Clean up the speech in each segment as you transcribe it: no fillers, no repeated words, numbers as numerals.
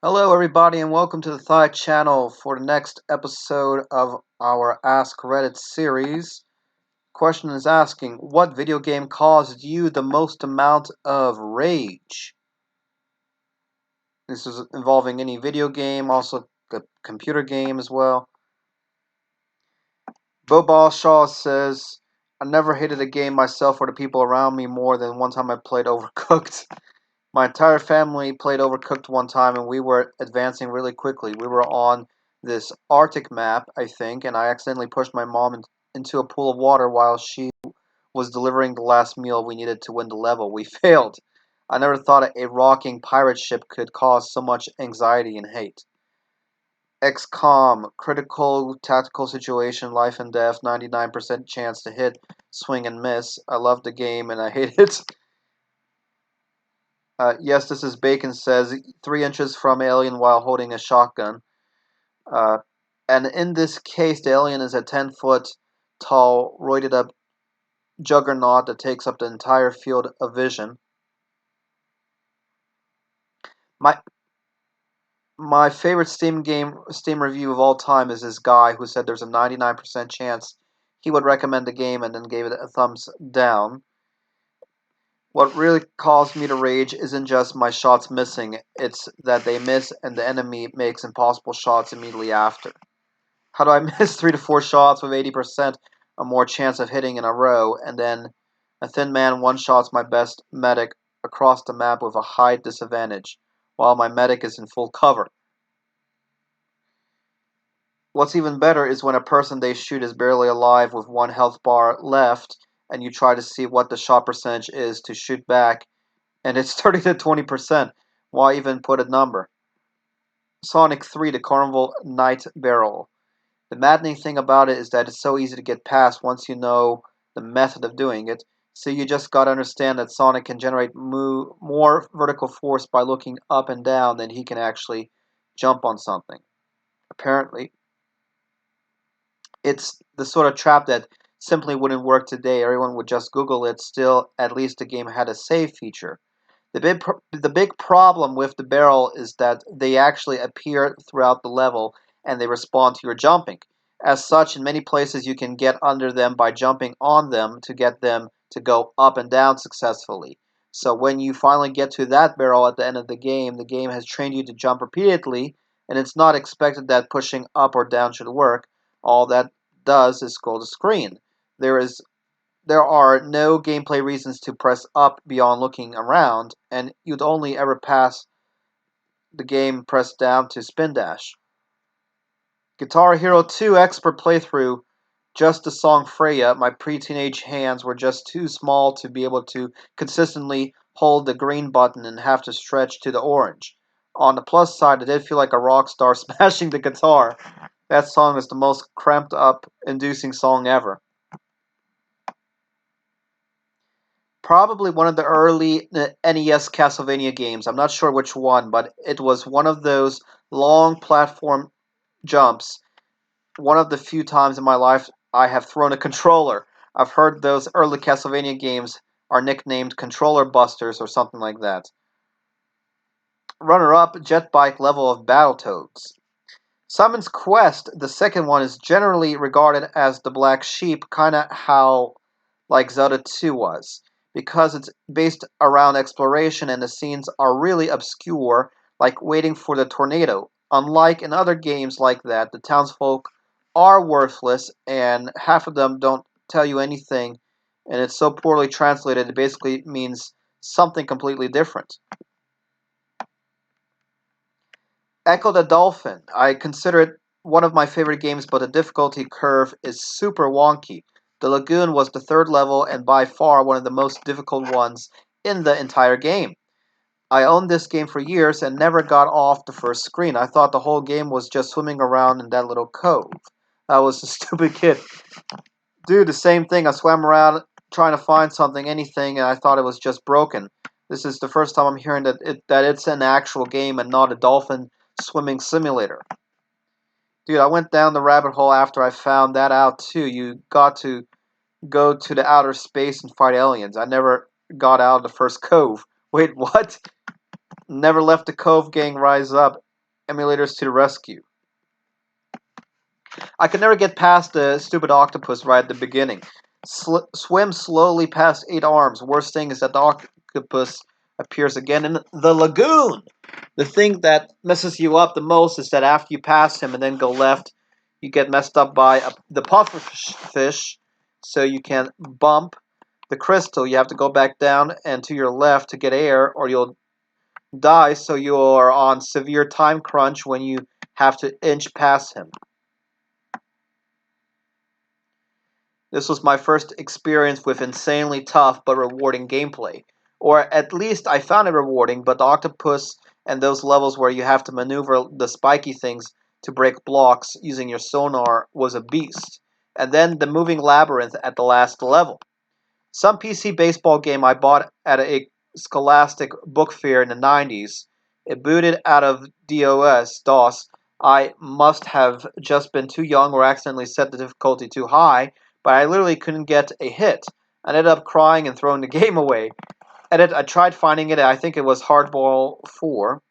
Hello, everybody, and welcome to the Thigh channel for the next episode of our Ask Reddit series. Question is asking, what video game caused you the most amount of rage? This is involving any video game, also a computer game as well. Bobal Shaw says, I never hated a game myself or the people around me more than one time I played Overcooked. My entire family played Overcooked one time and we were advancing really quickly. We were on this Arctic map, I think, and I accidentally pushed my mom into a pool of water while she was delivering the last meal we needed to win the level. We failed. I never thought a rocking pirate ship could cause so much anxiety and hate. XCOM, critical tactical situation, life and death, 99% chance to hit, swing and miss. I love the game and I hate it. Yes, this is Bacon says 3 inches from alien while holding a shotgun. Uh, and in this case, the alien is a 10-foot tall, roided up juggernaut that takes up the entire field of vision. My my favorite Steam review of all time is this guy who said there's a 99% chance he would recommend the game and then gave it a thumbs down. What really caused me to rage isn't just my shots missing, it's that they miss and the enemy makes impossible shots immediately after. How do I miss 3 to 4 shots with 80% or more chance of hitting in a row, and then a thin man one-shots my best medic across the map with a high disadvantage, while my medic is in full cover? What's even better is when a person they shoot is barely alive with one health bar left, and you try to see what the shot percentage is to shoot back, and it's 30 to 20%. Why even put a number? Sonic 3, the Carnival Night Barrel. The maddening thing about it is that it's so easy to get past once you know the method of doing it, so you just gotta understand that Sonic can generate more vertical force by looking up and down than he can actually jump on something. Apparently, it's the sort of trap that simply wouldn't work today. Everyone would just Google it. Still, at least the game had a save feature. The big problem with the barrel is that they actually appear throughout the level and they respond to your jumping. As such, in many places you can get under them by jumping on them to get them to go up and down successfully. So when you finally get to that barrel at the end of the game has trained you to jump repeatedly, and it's not expected that pushing up or down should work. All that does is scroll the screen. There are no gameplay reasons to press up beyond looking around, and you'd only ever pass the game press down to spin dash. Guitar Hero 2 Expert Playthrough, just the song Freya. My pre-teenage hands were just too small to be able to consistently hold the green button and have to stretch to the orange. On the plus side, I did feel like a rock star smashing the guitar. That song is the most cramped up, inducing song ever. Probably one of the early NES Castlevania games. I'm not sure which one, but it was one of those long platform jumps. One of the few times in my life I have thrown a controller. I've heard those early Castlevania games are nicknamed controller busters or something like that. Runner up, jet bike level of Battletoads. Simon's Quest, the second one, is generally regarded as the black sheep, kinda how like Zelda 2 was, because it's based around exploration and the scenes are really obscure, like waiting for the tornado. Unlike in other games like that, the townsfolk are worthless and half of them don't tell you anything, and it's so poorly translated it basically means something completely different. Echo the Dolphin. I consider it one of my favorite games, but the difficulty curve is super wonky. The Lagoon was the third level and by far one of the most difficult ones in the entire game. I owned this game for years and never got off the first screen. I thought the whole game was just swimming around in that little cove. I was a stupid kid. Dude, the same thing. I swam around trying to find something, anything, and I thought it was just broken. This is the first time I'm hearing that it's an actual game and not a dolphin swimming simulator. Dude, I went down the rabbit hole after I found that out too. You got to go to the outer space and fight aliens. I never got out of the first cove. Wait, what? Never left the cove, gang, rise up. emulators to the rescue. I could never get past the stupid octopus right at the beginning. Swim slowly past 8 arms. Worst thing is that the octopus appears again in the lagoon. The thing that messes you up the most is that after you pass him and then go left, you get messed up by the pufferfish, so you can bump the crystal. You have to go back down and to your left to get air, or you'll die, so you're on severe time crunch when you have to inch past him. This was my first experience with insanely tough but rewarding gameplay. Or at least I found it rewarding, but the octopus and those levels where you have to maneuver the spiky things to break blocks using your sonar was a beast. And then the moving labyrinth at the last level. Some PC baseball game I bought at a Scholastic book fair in the 90s. It booted out of DOS. I must have just been too young or accidentally set the difficulty too high, but I literally couldn't get a hit. I ended up crying and throwing the game away. I tried finding it. I think it was Hardball 4.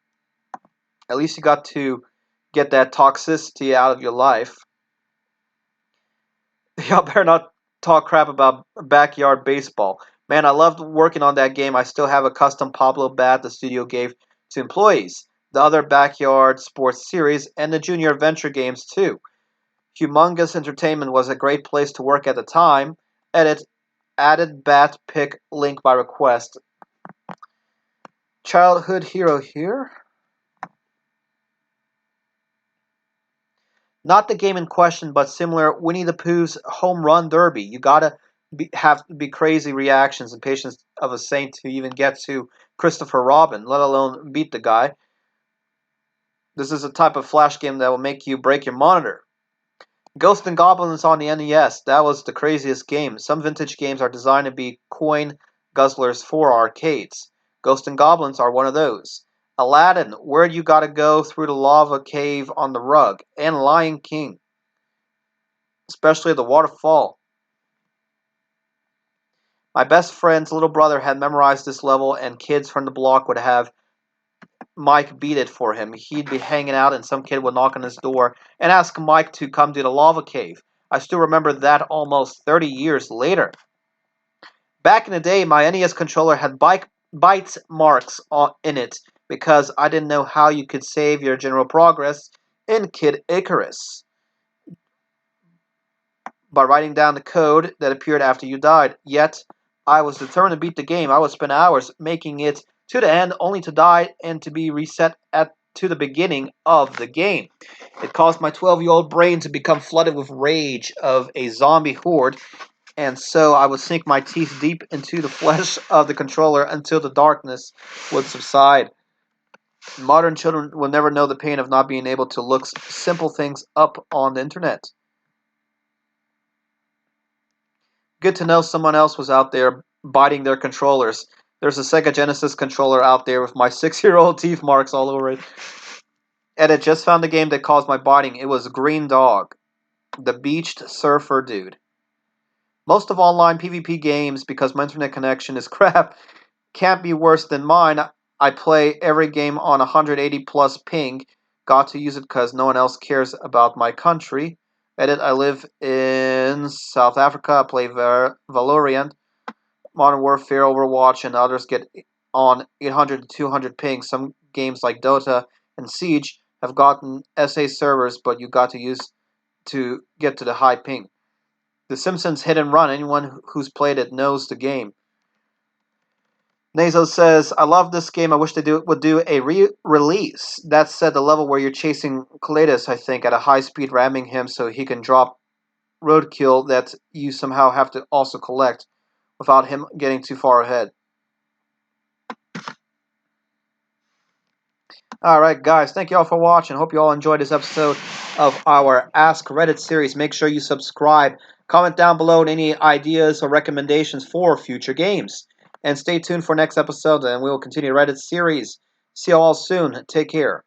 At least you got to get that toxicity out of your life. Y'all better not talk crap about backyard baseball. Man, I loved working on that game. I still have a custom Pablo bat the studio gave to employees. The other backyard sports series, and the junior adventure games too. Humongous Entertainment was a great place to work at the time. Edit, added bat pick link by request. Childhood hero here? Not the game in question, but similar Winnie the Pooh's Home Run Derby. You gotta have to be crazy reactions and patience of a saint to even get to Christopher Robin, let alone beat the guy. This is a type of flash game that will make you break your monitor. Ghosts and Goblins on the NES, that was the craziest game. Some vintage games are designed to be coin guzzlers for arcades. Ghosts and Goblins are one of those. Aladdin, Where You Gotta Go Through the Lava Cave on the Rug, and Lion King, especially the waterfall. My best friend's little brother had memorized this level, and kids from the block would have Mike beat it for him. He'd be hanging out, and some kid would knock on his door and ask Mike to come to the lava cave. I still remember that almost 30 years later. Back in the day, my NES controller had bites marks in it because I didn't know how you could save your general progress in Kid Icarus by writing down the code that appeared after you died. Yet, I was determined to beat the game. I would spend hours making it to the end, only to die and to be reset to the beginning of the game. It caused my 12-year-old brain to become flooded with rage of a zombie horde, and so I would sink my teeth deep into the flesh of the controller until the darkness would subside. Modern children will never know the pain of not being able to look simple things up on the internet. Good to know someone else was out there biting their controllers. There's a Sega Genesis controller out there with my 6-year-old teeth marks all over it. And it just found the game that caused my biting. It was Green Dog, the beached surfer dude. Most of online PvP games, because my internet connection is crap, can't be worse than mine. I play every game on 180 plus ping. Got to use it because no one else cares about my country. Edit, I live in South Africa. I play Valorant, Modern Warfare, Overwatch, and others get on 800 to 200 ping. Some games like Dota and Siege have gotten SA servers, but you got to use to get to the high ping. The Simpsons Hit and Run, anyone who's played it knows the game. Nazo says, I love this game. I wish they would do a re-release. That said, the level where you're chasing Cletus, I think, at a high speed, ramming him so he can drop roadkill that you somehow have to also collect without him getting too far ahead. Alright guys, thank you all for watching. Hope you all enjoyed this episode of our Ask Reddit series. Make sure you subscribe. Comment down below any ideas or recommendations for future games. And stay tuned for next episode, and we will continue Reddit series. See you all soon. Take care.